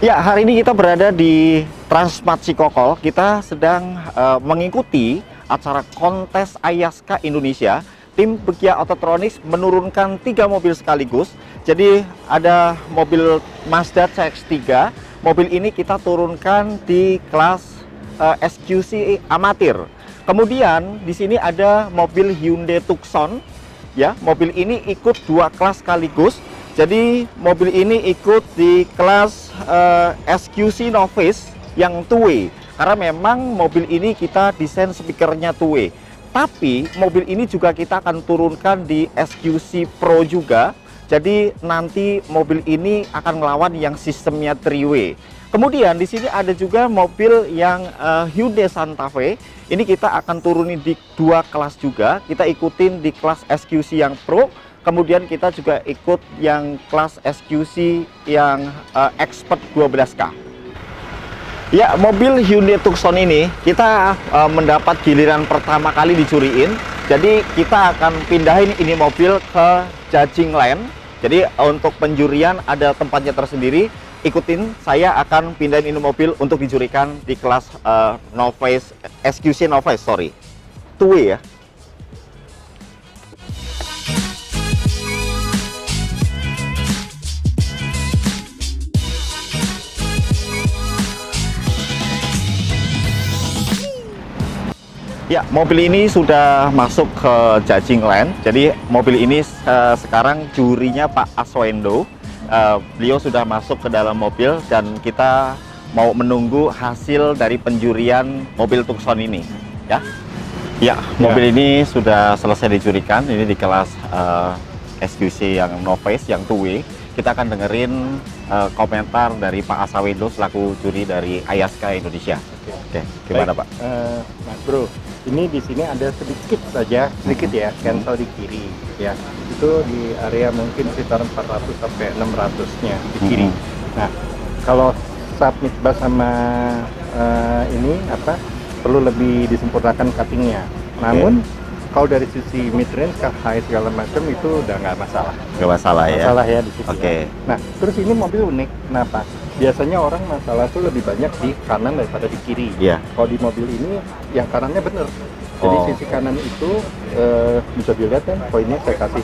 Ya, hari ini kita berada di Transmart Cikokol. Kita sedang mengikuti acara kontes Ayaska Indonesia. Tim Pegia Autotronics menurunkan 3 mobil sekaligus. Jadi ada mobil Mazda CX-3. Mobil ini kita turunkan di kelas SQC amatir. Kemudian di sini ada mobil Hyundai Tucson. Ya, mobil ini ikut 2 kelas sekaligus. Jadi mobil ini ikut di kelas SQC Novice yang two-way, karena memang mobil ini kita desain speakernya two-way. Tapi mobil ini juga kita akan turunkan di SQC Pro juga. Jadi nanti mobil ini akan melawan yang sistemnya three-way. Kemudian di sini ada juga mobil yang Hyundai Santa Fe. Ini kita akan turunin di 2 kelas juga. Kita ikutin di kelas SQC yang Pro. Kemudian kita juga ikut yang kelas SQC yang Expert 12K. Ya, mobil Hyundai Tucson ini kita mendapat giliran pertama kali dicuriin. Jadi kita akan pindahin ini mobil ke judging lane. Jadi untuk penjurian ada tempatnya tersendiri. Ikutin, saya akan pindahin ini mobil untuk dicurikan di kelas Novice, SQC Novice, sorry. Two-way ya. Ya, mobil ini sudah masuk ke judging lane. Jadi mobil ini sekarang jurinya Pak Aswendo. Beliau sudah masuk ke dalam mobil dan kita mau menunggu hasil dari penjurian mobil Tucson ini. Ya, ya, mobil ini sudah selesai dicurikan. Ini di kelas SQC yang Novice, yang two-way. Kita akan dengerin komentar dari Pak Aswendo selaku juri dari Ayaska Indonesia. Oke, gimana Pak? Mas Bro, ini di sini ada sedikit ya, cancel di kiri ya. Itu di area mungkin sekitar 400 sampai 600-nya di kiri. Nah, kalau submit bus sama ini perlu lebih disempurnakan cuttingnya. Namun kalau dari sisi mid range, high segala macam itu udah nggak masalah. Nggak masalah ya? Masalah ya di situ. Oke. Nah, terus ini mobil unik. Kenapa? Biasanya orang masalah tuh lebih banyak di kanan daripada di kiri. Iya. Kalau di mobil ini yang kanannya bener. Jadi sisi kanan itu bisa dilihat kan poinnya saya kasih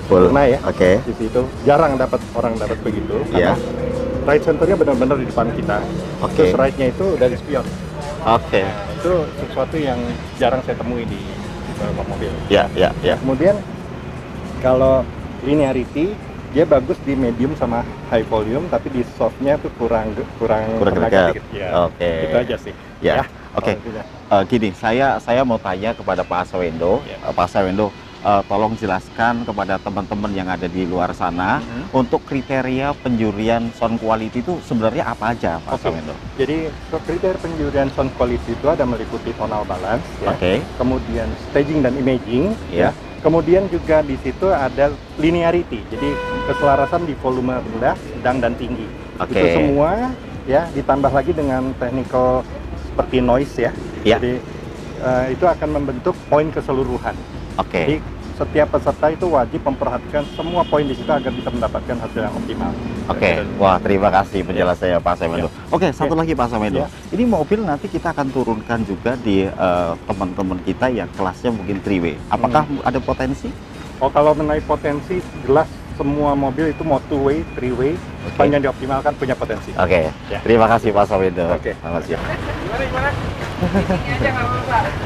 sempurna ya. Oke. Di situ jarang orang dapat begitu. Iya. Right centernya benar-benar di depan kita. Oke. Terus right-nya itu dari spion. Oke. Itu sesuatu yang jarang saya temui di beberapa mobil. Ya, ya, ya. Kemudian kalau linearity dia bagus di medium sama high volume, tapi di softnya tuh kurang dekat. Ya. Oke. Itu aja sih. Ya. Oke. Gini, saya mau tanya kepada Pak Aswendo. Pak Aswendo, tolong jelaskan kepada teman-teman yang ada di luar sana untuk kriteria penjurian sound quality itu sebenarnya apa aja, Pak Aswendo? Jadi kriteria penjurian sound quality itu ada meliputi tonal balance, ya. Kemudian staging dan imaging, ya. Kemudian juga di situ ada linearity, jadi keselarasan di volume rendah, sedang dan tinggi. Itu semua ya ditambah lagi dengan technical seperti noise ya. Jadi itu akan membentuk poin keseluruhan. Jadi setiap peserta itu wajib memperhatikan semua poin di situ agar bisa mendapatkan hasil yang optimal. Wah, terima kasih penjelasannya Pak Aswendo. Satu lagi Pak Aswendo. Ini mobil nanti kita akan turunkan juga di teman-teman kita yang kelasnya mungkin three-way. Apakah ada potensi? Kalau mengenai potensi, jelas semua mobil itu mau two-way, three-way, sepanjang dioptimalkan punya potensi. Terima kasih Pak Aswendo. Selamat siang. Gimana?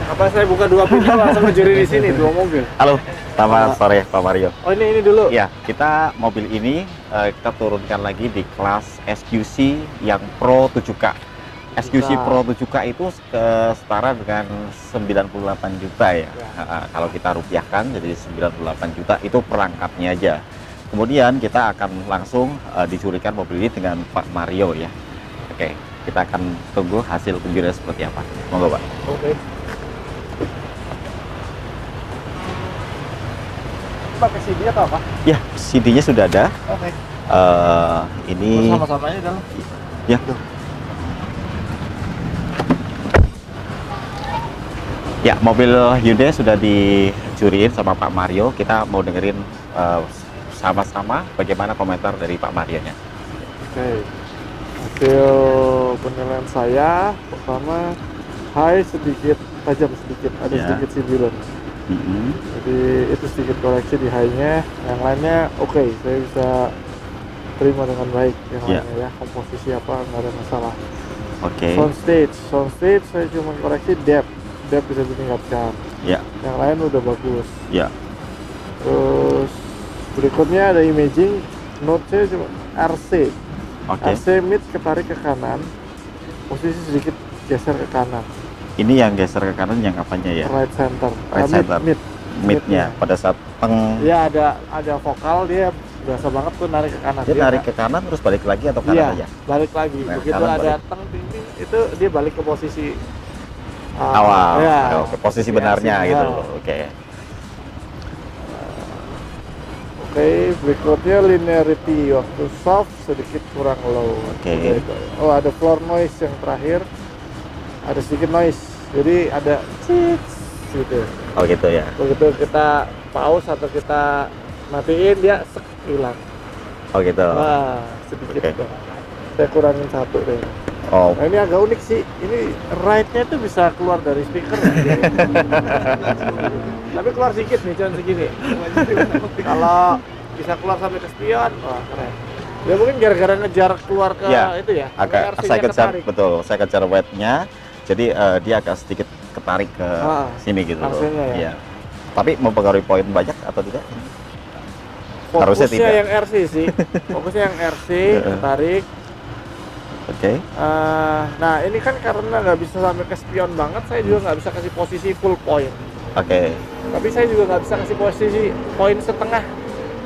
Apa saya buka 2 pintu langsung ngejuri di sini 2 mobil? Halo, selamat sore Pak Mario. Oh ini dulu? Ya, kita mobil ini kita turunkan lagi di kelas SQC yang Pro 7K. SQC Pro 7K itu setara dengan 98 juta ya. Kalau kita rupiahkan jadi 98 juta itu perangkapnya aja. Kemudian kita akan langsung dicurikan mobil ini dengan Pak Mario ya. Kita akan tunggu hasil penjurian seperti apa. Monggo Pak. Pakai CD atau apa? Ya, CD-nya sudah ada. Ini sama-samanya dalam. Ya. Ya, mobil Hyundai sudah dicuriin sama Pak Mario. Kita mau dengerin sama-sama bagaimana komentar dari Pak Mario-nya. Hasil penilaian saya, pertama high sedikit tajam sedikit, ada sedikit sibilan. Jadi itu sedikit koreksi di high-nya, yang lainnya oke, saya bisa terima dengan baik yang lainnya ya, komposisi apa nggak ada masalah. Soundstage saya cuma koreksi depth bisa ditingkatkan. Yang lain udah bagus. Terus berikutnya ada imaging, note saya cuma RC. RC mid ketarik ke kanan, posisi sedikit geser ke kanan. Ini yang geser ke kanan yang apanya ya? Right center. Midnya pada saat ya ada vokal, dia berasa banget tuh narik ke kanan. Dia narik ke kanan terus balik lagi atau kanan aja? Balik lagi. Begitu ada teng ting ting itu dia balik ke posisi awal. Ke posisi benarnya gitu. Berikutnya linearity, waktu soft sedikit kurang low. Oh, ada floor noise yang terakhir, ada sedikit noise, jadi ada gitu. Oh gitu ya. Begitu kita pause atau kita matiin dia hilang. Oh gitu. Nah, sedikit saya kurangin satu deh. Nah, ini agak unik sih, ini right-nya itu bisa keluar dari speaker ya. Tapi keluar sedikit nih, jangan segini. Kalau bisa keluar sampai ke spion, wah keren. Ya mungkin gara-gara ngejar keluar ke itu ya. Saya kejar, betul, saya kejar weight-nya, jadi dia agak sedikit ketarik ke sini gitu. Ya. Tapi mempengaruhi poin banyak atau tidak? Fokusnya tidak. Yang RC sih, fokusnya yang RC, ketarik. Nah ini kan karena nggak bisa sampai ke spion banget, saya juga nggak bisa kasih posisi full point. Tapi saya juga nggak bisa kasih posisi poin setengah.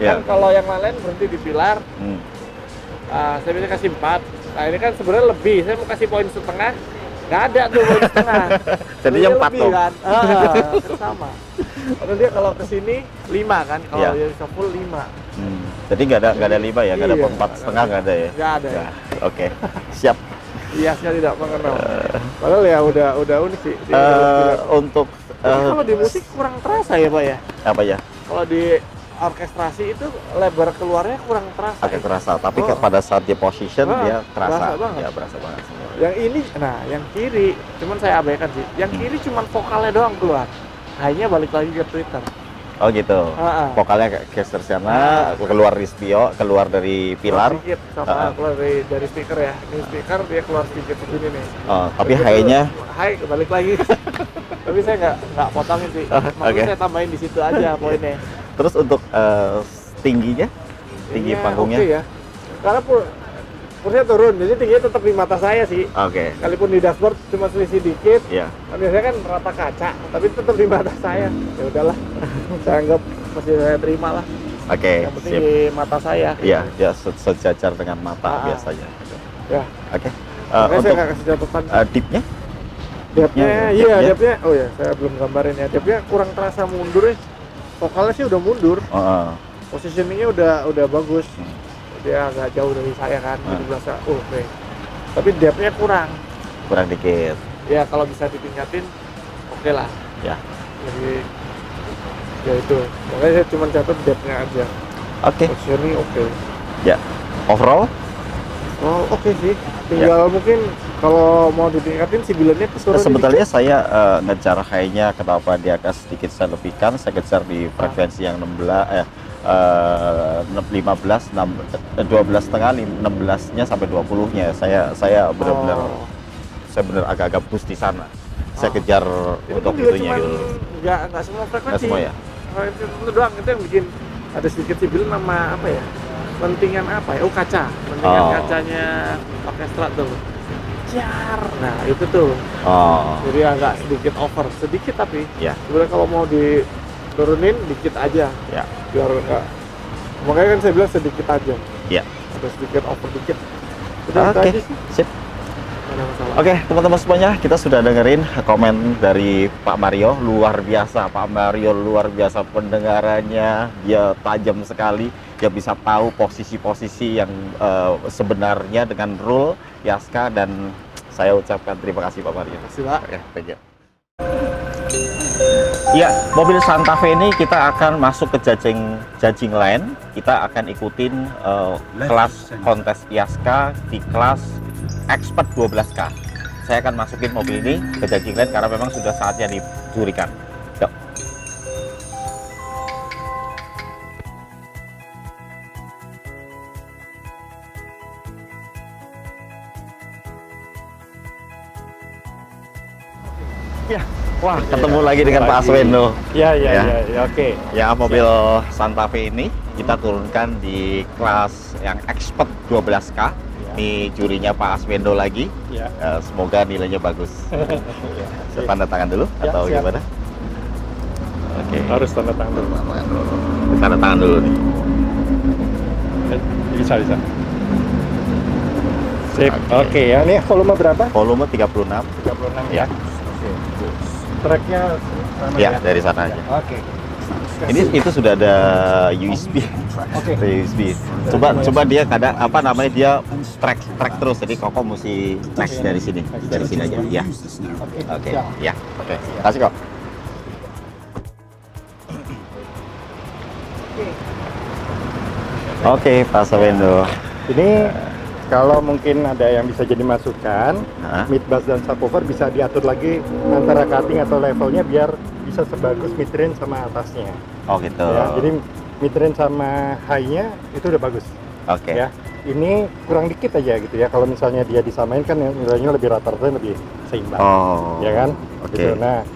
Kan kalau yang lain berhenti di pilar, saya bisa kasih 4. Nah ini kan sebenarnya lebih, saya mau kasih poin setengah, nggak ada tuh poin setengah. Jadinya 4 tuh. Kan? Sama. Karena dia kalau kesini 5 kan, kalau dia bisa full 5. Jadi nggak ada 5 ya, nggak ada 4,5 nggak ada ya? Nggak ada. Siap. Hiasnya tidak mengenal. Padahal ya udah unik sih. Untuk kalau di musik kurang terasa ya Pak ya? Apa ya? Kalau di orkestrasi itu lebar keluarnya kurang terasa. Agak terasa, tapi pada saat di position dia terasa. Berasa banget. Yang ini, yang kiri, cuman saya abaikan sih. Yang kiri cuman vokalnya doang keluar. Hanya balik lagi ke Twitter. Oh gitu. Vokalnya geser sana, keluar di spion, keluar dari pilar. Sedikit sama keluar dari speaker ya. Ini speaker dia keluar sedikit segini nih. Tapi high-nya balik lagi. Tapi saya nggak potongin sih. Makanya saya tambahin di situ aja poinnya. Terus untuk tingginya, tinggi panggungnya? Ya. Karena pursnya turun, jadi tingginya tetap di mata saya sih. Sekalipun di dashboard cuma selisih dikit. Kan biasanya kan rata kaca, tapi tetap di mata saya. Ya udahlah, saya anggap masih saya terima lah. Yang penting di mata saya. Iya, ya sejajar dengan mata biasanya. Ya. Untuk saya kasih catatan. Dipnya? Depnya. Oh ya, saya belum gambarin ya. Depnya kurang terasa mundur ya. Vokalnya sih udah mundur. Positioningnya udah bagus. Dia agak jauh dari saya kan, jadi berasa tapi depth-nya kurang dikit ya. Kalau bisa ditingkatin oke lah ya. Jadi ya itu, makanya saya cuma catat depth-nya aja. Positioning ya. Overall oke sih, tinggal mungkin kalau mau ditingkatin sibilannya turun sebetulnya dikit. Saya ngejar high-nya, kenapa dia agak sedikit saya lebihkan, saya kejar di frekuensi yang 15, 12 setengah, 16-nya sampai 20-nya. Saya benar-benar saya agak-agak boost di sana. Saya kejar untuk itunya gitu. Nggak semua frekuensi. Nggak semua ya. Frekuensi itu doang itu yang bikin ada sedikit sibil nama apa ya? Pentingan apa ya? Kaca. Pentingan kacanya orkestra tuh. Nah itu tuh. Jadi agak sedikit over, sedikit tapi. Sebenarnya kalau mau diturunin dikit aja. Biar enggak, makanya kan saya bilang sedikit aja. Ada sedikit over dikit. Sip. Teman-teman semuanya, kita sudah dengerin komen dari Pak Mario. Luar biasa, Pak Mario luar biasa pendengarannya. Dia tajam sekali. Dia bisa tahu posisi-posisi yang sebenarnya dengan rule Yaska, dan saya ucapkan terima kasih Pak Mario. Terima kasih Pak. Thank you. Ya, mobil Santa Fe ini kita akan masuk ke judging line. Kita akan ikutin kelas kontes IASKA di kelas Expert 12K. Saya akan masukin mobil ini ke judging line karena memang sudah saatnya dijurikan. Yuk. Ya. Wah, ketemu lagi dengan Pak Aswendo. Ya, oke. Ya, mobil Santa Fe ini kita turunkan di kelas yang Expert 12K. Ini jurinya Pak Aswendo lagi. Ya. Semoga nilainya bagus. Saya tanda tangan dulu Ya, atau siap. gimana? Oke. Harus tanda tangan dulu. Tanda tangan dulu nih. Bisa. Sip. Oke. Oke ya. Ini volume berapa? Volume 36. 36 Ya. Oke. Tracknya sama Ya, dari sana aja. Oke. Itu sudah ada USB. Oke. Ada USB. Coba dia kadang apa namanya dia track terus. Jadi Koko mesti next dari sini aja. Ya. Oke. siap. Ya. Oke. Kasih kok. Oke, Pak Aswendo. Ini kalau mungkin ada yang bisa jadi masukan, Hah? mid bass dan subwoofer bisa diatur lagi antara cutting atau levelnya biar bisa sebagus mid range sama atasnya. Oh gitu. Ya, jadi mid range sama high-nya itu udah bagus. Oke. Ya, ini kurang dikit aja gitu ya. Kalau misalnya dia disamain kan nilainya lebih rata-rata lebih seimbang. Oh. Ya kan? Oke. Gitu. Nah,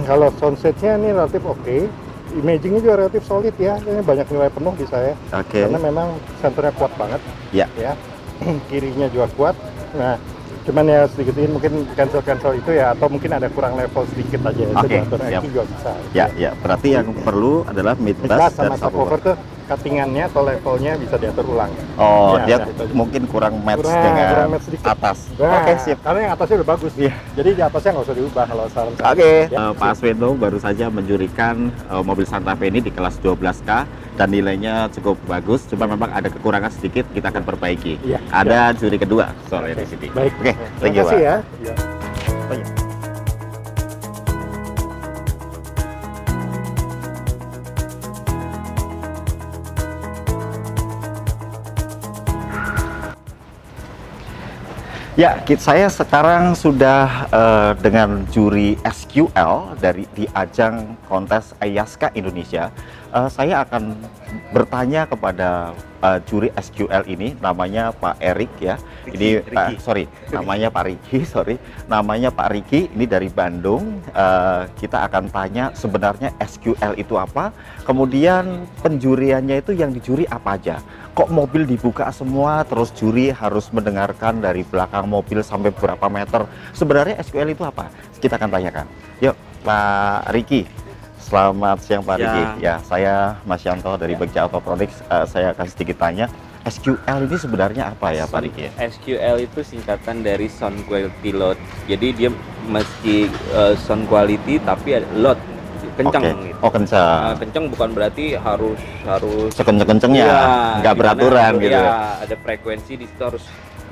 kalau soundset-nya ini relatif oke. Imaging-nya juga relatif solid ya. Ini banyak nilai penuh di saya. Oke. Karena memang senternya kuat banget. Ya. Ya. Kirinya juga kuat. Nah, cuman ya sedikit ini mungkin cancel itu ya, atau mungkin ada kurang level sedikit aja. Itu Oke, diatur siap. EQ juga bisa. Ya. Berarti yang perlu adalah mid Mid bass bass dan sama subwoofer subwoofer. tuh cuttingannya atau levelnya bisa diatur ulang. Oh, Ya, dia udah, itu aja. mungkin kurang match Kurang dengan match sedikit. atas. Nah, Oke, sip. karena yang atasnya udah bagus. Iya. Jadi di atasnya nggak usah diubah kalau saran saya. Oke, Ya, Pak Aswendo baru saja menjurikan mobil Santa Fe ini di kelas 12K dan nilainya cukup bagus. Cuma memang ada kekurangan sedikit, kita akan perbaiki. Iya, Ada juri kedua soalnya di sini. Baik. Oke, thank you, Terima kasih Pak. ya. Ya. Ya, saya sekarang sudah dengan juri SQL di ajang kontes IASKA Indonesia. Saya akan bertanya kepada juri SQL ini, namanya Pak Erik ya. Ini namanya Pak Riki, namanya Pak Riki. Ini dari Bandung. Kita akan tanya sebenarnya SQL itu apa, kemudian penjuriannya itu yang dijuri apa aja. Kok mobil dibuka semua, terus juri harus mendengarkan dari belakang mobil sampai berapa meter. Sebenarnya SQL itu apa? Kita akan tanyakan. Yuk, Pak Riki. Selamat siang Pak Riki. Ya, saya Mas Yanto dari Bagja Autotronics. Saya akan sedikit tanya, SQL ini sebenarnya apa ya Pak Riki? SQL itu singkatan dari Sound Quality Load. Jadi dia meski sound quality tapi ada load kencang gitu. Oh, kencang. Kencang bukan berarti harus Sekenceng-kencengnya, Iya, nggak beraturan gimana, gitu. Ya, ada frekuensi di situ harus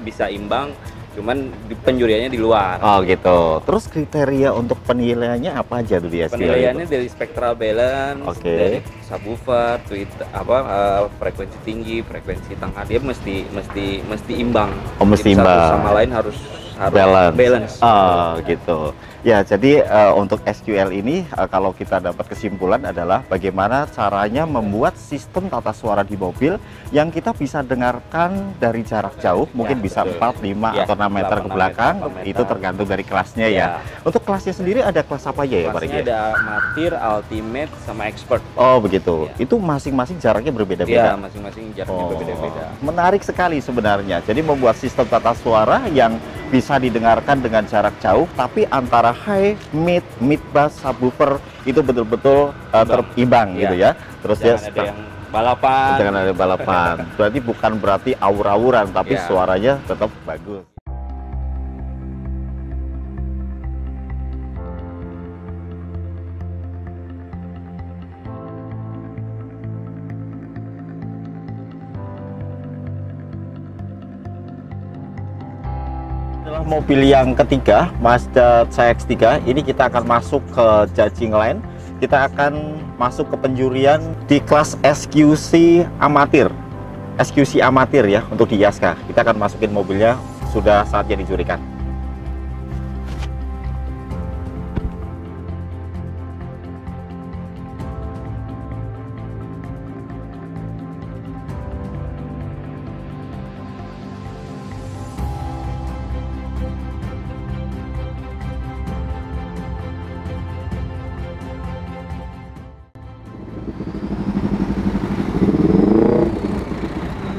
bisa imbang, cuman penjuriannya di luar. Oh gitu. Terus kriteria untuk penilaiannya apa aja tuh di SQL? Penilaiannya dari spectral balance, Oke. dari subwoofer, frekuensi tinggi, frekuensi tengah, dia mesti imbang. Oh, mesti Jadi imbang. Satu sama lain harus balance. Oh gitu. Ya, jadi untuk SQL ini kalau kita dapat kesimpulan adalah bagaimana caranya membuat sistem tata suara di mobil yang kita bisa dengarkan dari jarak jauh, mungkin bisa betul. 4, 5 Ya, atau 6 meter ke 8 belakang. meter. Itu tergantung dari kelasnya ya. Ya. Untuk kelasnya sendiri ada kelas apa aja ya Pak Kelasnya Riki? ada amatir, ultimate, sama expert. Oh begitu. Ya. Itu masing-masing jaraknya Iya, berbeda-beda. masing-masing jaraknya Oh, berbeda-beda. menarik sekali sebenarnya. Jadi membuat sistem tata suara yang bisa didengarkan dengan jarak jauh, tapi antara high, mid bass, subwoofer itu betul-betul terimbang Iya. gitu ya. Terus Jangan dia ada yang balapan. jangan ada balapan. Berarti bukan berarti awur-awuran, tapi Iya. suaranya tetap bagus. Adalah mobil yang ketiga, Mazda CX-3. Ini kita akan masuk ke judging line. kita akan masuk ke penjurian di kelas SQC amatir. SQC amatir ya, untuk di Yaska. Kita akan masukin mobilnya, sudah saatnya dijurikan.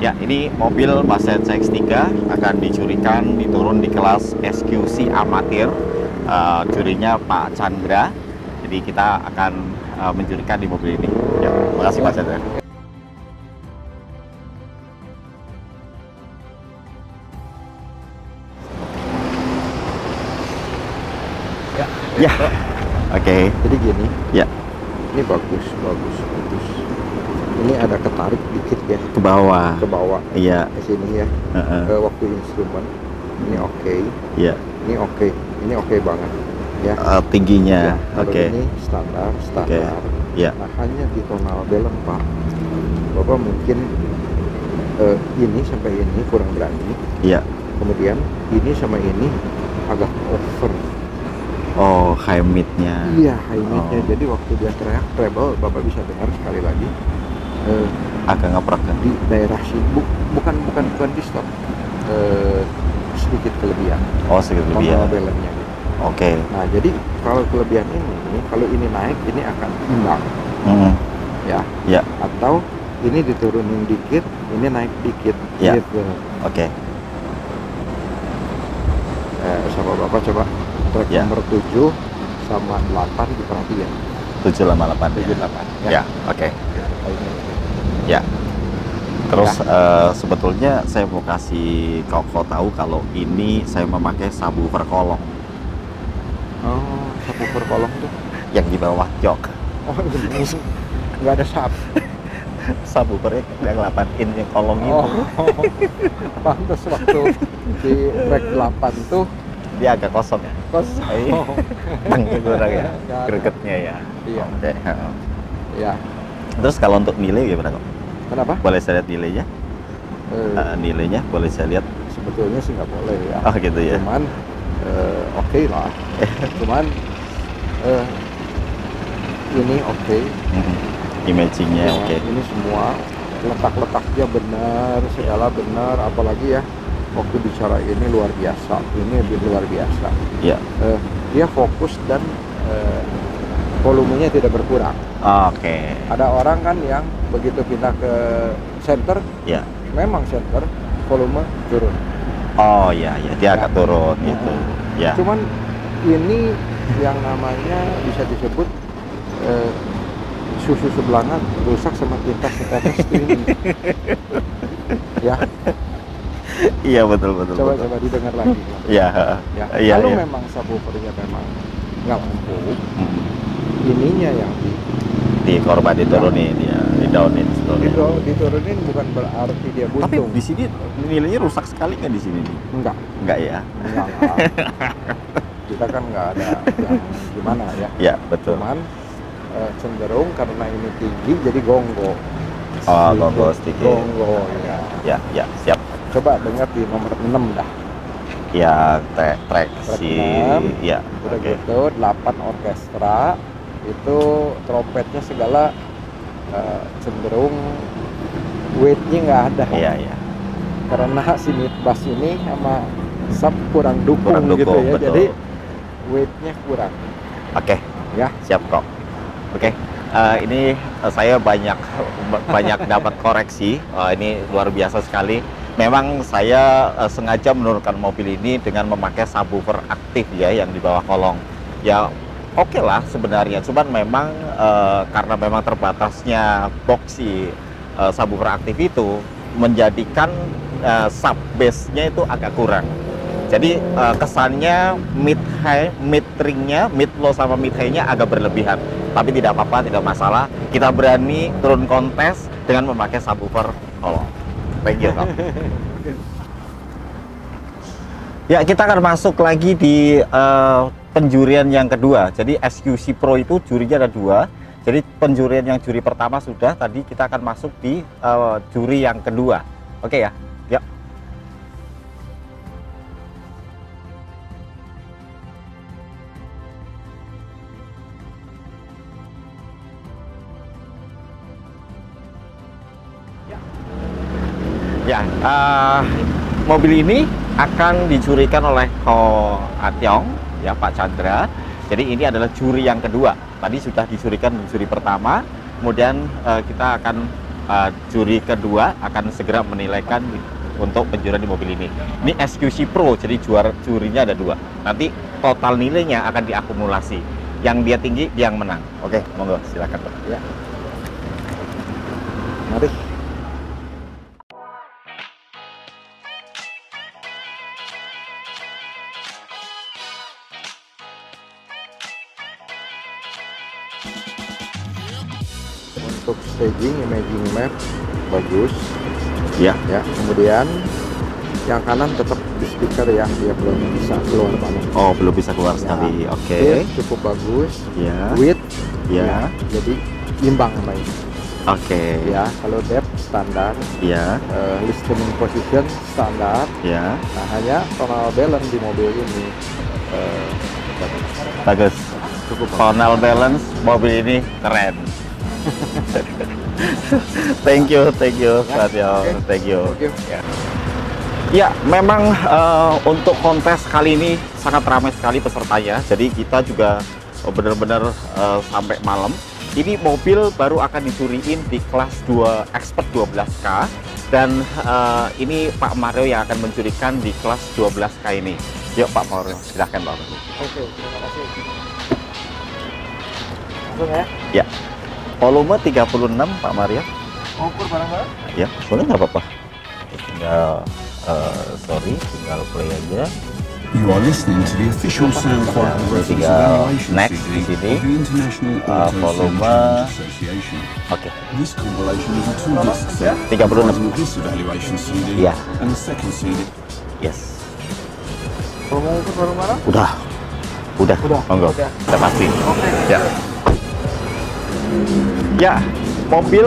Ya, ini mobil Passat CX-3 akan dicurikan, diturun di kelas SQC amatir. Jurinya Pak Chandra. Jadi kita akan mencurikan di mobil ini. Ya, terima kasih Pak Chandra. Ya, oke. Jadi gini, Ya, ini bagus. Ini ada ketarik dikit ya ke bawah. ke bawah, Iya. ke sini ya. Ke waktu instrumen, ini oke. Iya. Ini oke banget ya. Tingginya, Ya, kalau oke. ini standar. Ya. Nah, hanya di tonal balance Pak, Bapak mungkin ini sampai ini kurang berani. Iya. Kemudian ini sama ini agak over. Oh, high mid-nya. Iya, high mid-nya. Oh. Jadi waktu dia teriak treble, Bapak bisa dengar sekali lagi. Agak ngeprak kan? Di daerah sini bukan di stop, sedikit kelebihan Oh, sedikit lebih ya. tonal balance-nya gitu. Oke. Nah, jadi kalau kelebihan ini, kalau ini naik, ini akan imbang ya. Ya. Atau ini diturunin dikit, ini naik dikit Ya. gitu. Oke. Sama Bapak coba track Ya. nomor 7 sama 8 diperhatikan. 758 ya. 78 Ya, oke. Ini. Ya. Terus sebetulnya saya mau kasih Koko tahu kalau ini saya memakai subwoofer kolong Oh, subwoofer kolong tuh. yang di bawah jok. Oh, ini nggak ada sub. Subwoofernya yang 8 in yang kolong itu. Oh, pantas waktu di track 8 tuh Dia agak kosong ya. kosong. Bang gitu orang ya. Nggak ada. Gregetnya ya. Iya. Oke. Ya, Terus kalau untuk nilai gimana kok? kenapa? Boleh saya lihat nilainya? Nilainya boleh saya lihat? Sebetulnya sih nggak boleh ya. Oh gitu ya. Cuman oke lah. Cuman ini oke. Imagingnya Ya, oke. Ini semua letak-letaknya benar, segala benar. Apalagi ya waktu bicara ini luar biasa. Ini lebih luar biasa. Ya. Dia fokus dan volumenya tidak berkurang. Oke. Ada orang kan yang begitu pindah ke center, Ya. memang center volume turun. Oh iya ya, dia agak turun gitu. Ya. Cuman ini yang namanya bisa disebut susu sebelanga rusak sama tinta setetes ini. Ya, Iya betul. coba didengar lagi. Iya. Ya, Iya. kalau Iya. memang subwoofernya memang nggak mampu, ininya yang Di korban diturunin ya, di downin sebetulnya. diturunin bukan berarti dia Tapi buntung. di sini nilainya rusak sekali nggak di sini nih? Enggak. Enggak ya? Enggak. Kita kan nggak ada yang gimana ya. Ya betul. Cuman cenderung karena ini tinggi jadi gonggo. Oh, Sedikit. gonggo sedikit. Gonggo ya. Ya siap. Coba dengar di nomor 6 dah. Ya track Track si 6. ya. Udah Oke. gitu 8 orkestra itu trompetnya segala cenderung weightnya nggak ada. Iya. Karena si mid bass ini sama sub kurang dukung, Kurang gitu dukung, ya. betul. Jadi weightnya kurang. Oke. Ya. Siap kok. Oke. Ini saya banyak dapat koreksi. Ini luar biasa sekali. Memang saya sengaja menurunkan mobil ini dengan memakai subwoofer aktif ya, yang di bawah kolong. Ya oke lah sebenarnya, cuman memang karena memang terbatasnya box si subwoofer aktif itu menjadikan sub bass-nya itu agak kurang. Jadi kesannya mid high, mid ring-nya, mid low sama mid high-nya agak berlebihan. Tapi tidak apa-apa, tidak masalah. Kita berani turun kontes dengan memakai subwoofer kolong. Thank you, Kak. Ya, kita akan masuk lagi di penjurian yang kedua. Jadi SQC Pro itu jurinya ada 2. Jadi penjurian yang juri pertama sudah, tadi kita akan masuk di juri yang kedua. Oke ya? Yuk. Ya, mobil ini akan dijurikan oleh Ko Atyong, ya Pak Chandra. Jadi ini adalah juri yang kedua. Tadi sudah dijurikan di juri pertama, kemudian kita akan juri kedua akan segera menilaikan untuk penjurian di mobil ini. Ini SQC Pro, jadi jurinya ada 2. Nanti total nilainya akan diakumulasi. Yang dia tinggi, dia yang menang. Oke, monggo silakan Pak. Ya. Mari. Untuk staging, imaging map bagus. Ya. Ya, kemudian yang kanan tetap di speaker ya, dia belum bisa keluar banget. Oh, belum bisa keluar Ya. sekali. Oke. Feel cukup bagus. Ya. Width Ya. jadi imbang sama ini. Oke. Ya, kalau depth standar, Ya. listening position standar. Ya. Nah, hanya tonal balance di mobil ini bagus. Bagus. Cukup bagus. Tonal balance mobil ini keren. Thank you, Satyo. Thank you. Thank you. Ya, memang untuk kontes kali ini sangat ramai sekali pesertanya. Jadi kita juga benar-benar sampai malam. Ini mobil baru akan dicuriin di kelas 2 Expert 12K, dan ini Pak Mario yang akan mencurikan di kelas 12K ini. Yuk Pak Mario, silahkan Pak Mario. Oke, terima kasih. Langsung ya? Ya, volume 36 Pak Mario. Ukur bareng-bareng? Ya, boleh nggak apa-apa. Tinggal, tinggal play aja. You are listening to the official sound quality reference evaluation Next CD di sini, of the International Auto volume, Sound Association. Oke, This compilation is a two-disc set 36. comprising this evaluation CD Yeah. and the second CD. yes. Kalau mau ukur bareng-bareng? Udah, monggo. Udah. Kita pasti. Oke. Ya. Ya, mobil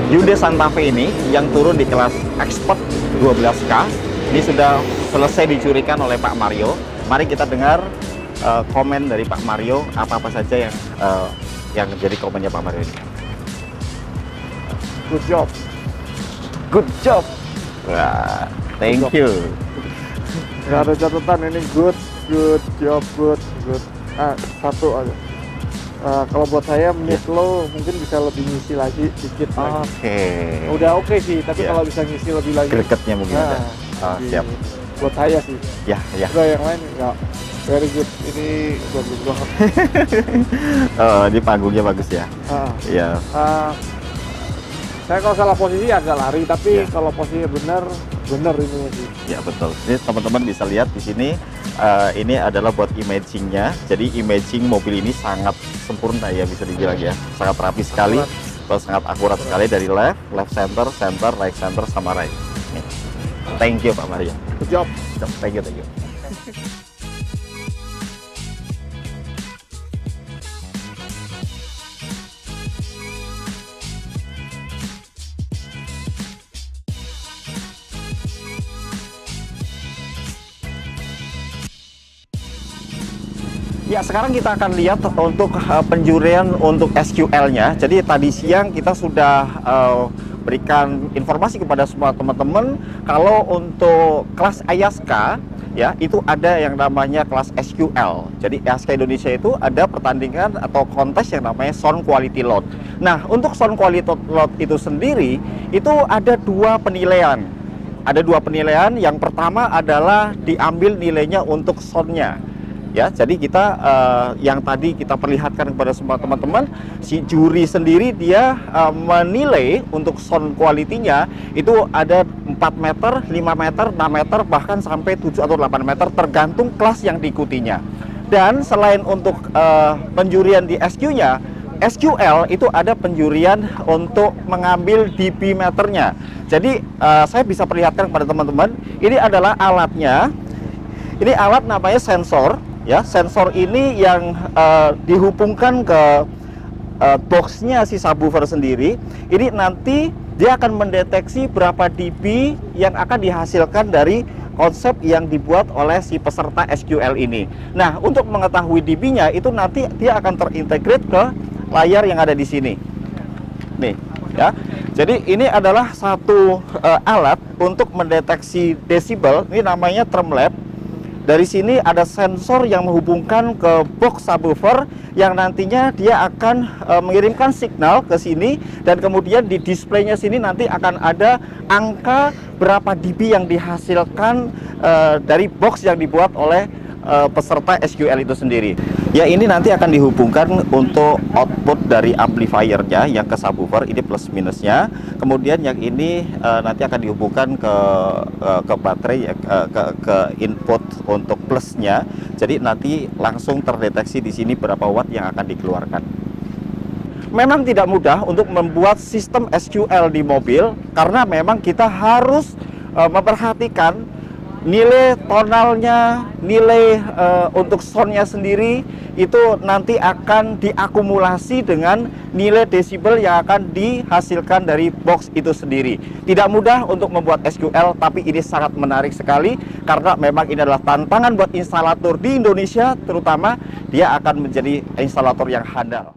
Hyundai Santa Fe ini yang turun di kelas Expert 12K ini sudah selesai dicurikan oleh Pak Mario. Mari kita dengar komen dari Pak Mario, apa-apa saja yang jadi komennya Pak Mario ini. Good job. Good job. Wah, thank you. Nggak ada catatan ini good job, good. Satu aja. Kalau buat saya mid low mungkin bisa lebih ngisi lagi dikit lagi. Oke. Udah oke sih, tapi Ya. kalau bisa ngisi lebih lagi. Gregetnya mungkin ada. lebih- Siap. Buat saya sih. Ya. Udah yang lain nggak. Very good. Ini bagus banget. Ini panggungnya bagus ya. Iya. Saya kalau salah posisi agak lari, tapi Ya. kalau posisinya benar ini sih. Ya betul. Ini teman-teman bisa lihat di sini. Ini adalah buat imagingnya. Jadi imaging mobil ini sangat sempurna ya, bisa dibilang ya. Sangat rapi sekali, terus sangat akurat sekali dari left center, right center, sama right. Nih. Thank you Pak Mario. Good job. Thank you. Ya, sekarang kita akan lihat untuk penjurian untuk SQL-nya. Jadi tadi siang kita sudah berikan informasi kepada semua teman-teman kalau untuk kelas IASKA ya itu ada yang namanya kelas SQL. Jadi IASKA Indonesia itu ada pertandingan atau kontes yang namanya Sound Quality Load. Nah, untuk Sound Quality Load itu sendiri itu ada 2 penilaian. Ada 2 penilaian. Yang pertama adalah diambil nilainya untuk soundnya. Ya, jadi kita yang tadi kita perlihatkan kepada semua teman-teman, si juri sendiri dia menilai untuk sound quality-nya itu ada 4 meter, 5 meter, 6 meter, bahkan sampai 7 atau 8 meter tergantung kelas yang diikutinya. Dan selain untuk penjurian di SQ-nya, SQL itu ada penjurian untuk mengambil dB meternya. Jadi saya bisa perlihatkan kepada teman-teman, ini adalah alatnya. Ini alat namanya sensor. Ya, sensor ini yang dihubungkan ke boxnya si subwoofer sendiri. Ini nanti dia akan mendeteksi berapa dB yang akan dihasilkan dari konsep yang dibuat oleh si peserta SQL ini. Nah, untuk mengetahui dB-nya itu nanti dia akan terintegrate ke layar yang ada di sini. Nih, ya. Jadi ini adalah satu alat untuk mendeteksi desibel. Ini namanya ThermLab. Dari sini ada sensor yang menghubungkan ke box subwoofer yang nantinya dia akan mengirimkan signal ke sini, dan kemudian di displaynya sini nanti akan ada angka berapa dB yang dihasilkan dari box yang dibuat oleh peserta SQL itu sendiri. Ya, ini nanti akan dihubungkan untuk output dari amplifiernya yang ke subwoofer, ini plus minusnya. Kemudian yang ini nanti akan dihubungkan ke baterai, ke input untuk plusnya. Jadi nanti langsung terdeteksi di sini berapa watt yang akan dikeluarkan. Memang tidak mudah untuk membuat sistem SQL di mobil, karena memang kita harus memperhatikan nilai tonalnya, nilai untuk soundnya sendiri itu nanti akan diakumulasi dengan nilai desibel yang akan dihasilkan dari box itu sendiri. Tidak mudah untuk membuat SQL, tapi ini sangat menarik sekali karena memang ini adalah tantangan buat instalator di Indonesia, terutama dia akan menjadi instalator yang handal.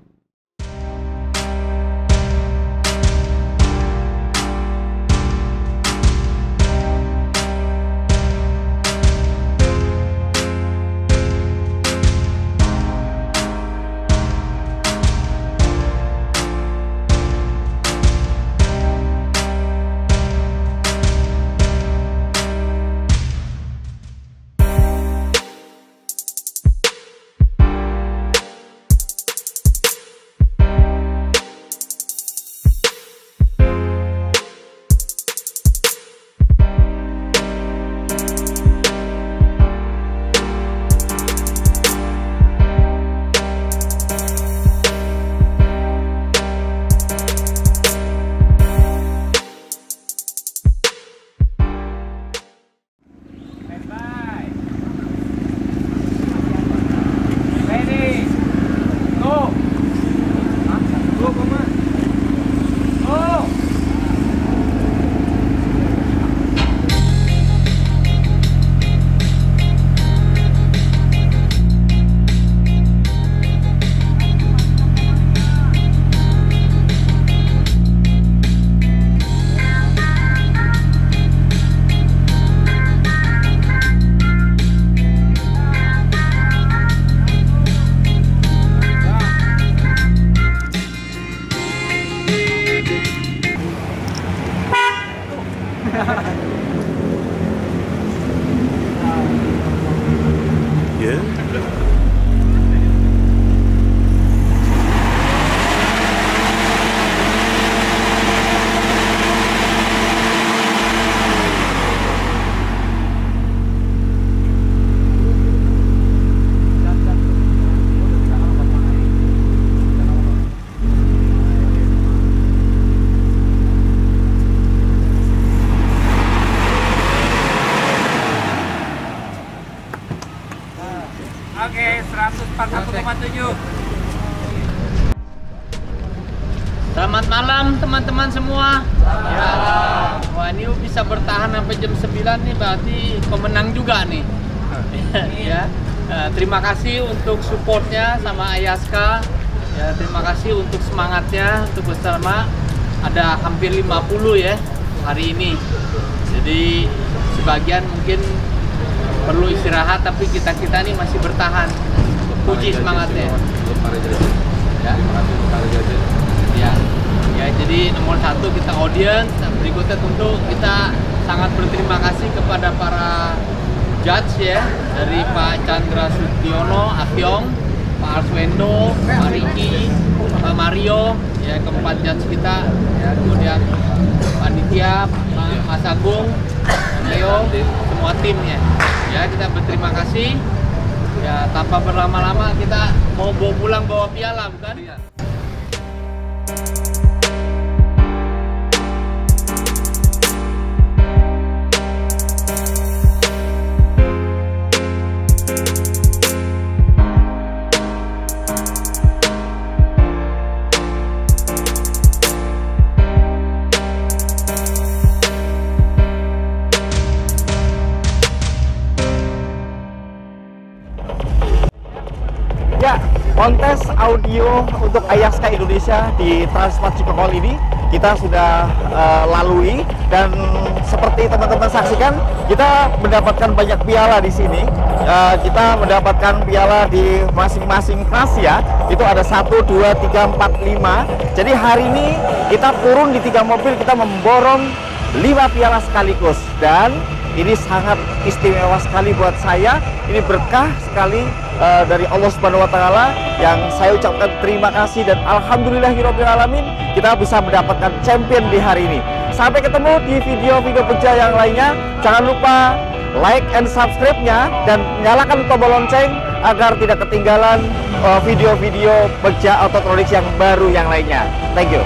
Oke, 141,7. Selamat malam teman-teman semua. Ya. Wah, ini bisa bertahan sampai jam 9 nih, berarti pemenang juga nih. Ya. Terima kasih untuk supportnya sama Ayaska. Ya, terima kasih untuk semangatnya untuk bersama. Ada hampir 50 ya hari ini. Jadi sebagian mungkin perlu istirahat, tapi kita nih masih bertahan. Puji semangatnya. Ya, ya, jadi nomor 1 kita audience. Berikutnya tentu kita sangat berterima kasih kepada para judge ya, dari Pak Chandra Sutiono, Akyong, Pak Arswendo, Pak Riki, Pak Mario, ya, keempat judge kita. Ya, kemudian panitia, Mas Agung, Leo, semua timnya. Ya, kita berterima kasih. Ya, tanpa berlama-lama kita mau bawa pulang bawa piala, bukan? Ya. kontes audio untuk Ayaska Indonesia di Transmart Cikokol ini kita sudah lalui, dan seperti teman-teman saksikan, kita mendapatkan banyak piala di sini. Kita mendapatkan piala di masing-masing kelas ya. Itu ada 1, 2, 3, 4, 5. Jadi hari ini kita turun di 3 mobil, kita memborong 5 piala sekaligus, dan ini sangat istimewa sekali buat saya. Ini berkah sekali dari Allah Subhanahu wa Ta'ala, yang saya ucapkan terima kasih dan alhamdulillahirabbil alamin kita bisa mendapatkan champion di hari ini. Sampai ketemu di video-video Pegja yang lainnya. Jangan lupa like and subscribe-nya dan nyalakan tombol lonceng agar tidak ketinggalan video-video Pegja Autotronics yang baru yang lainnya. Thank you.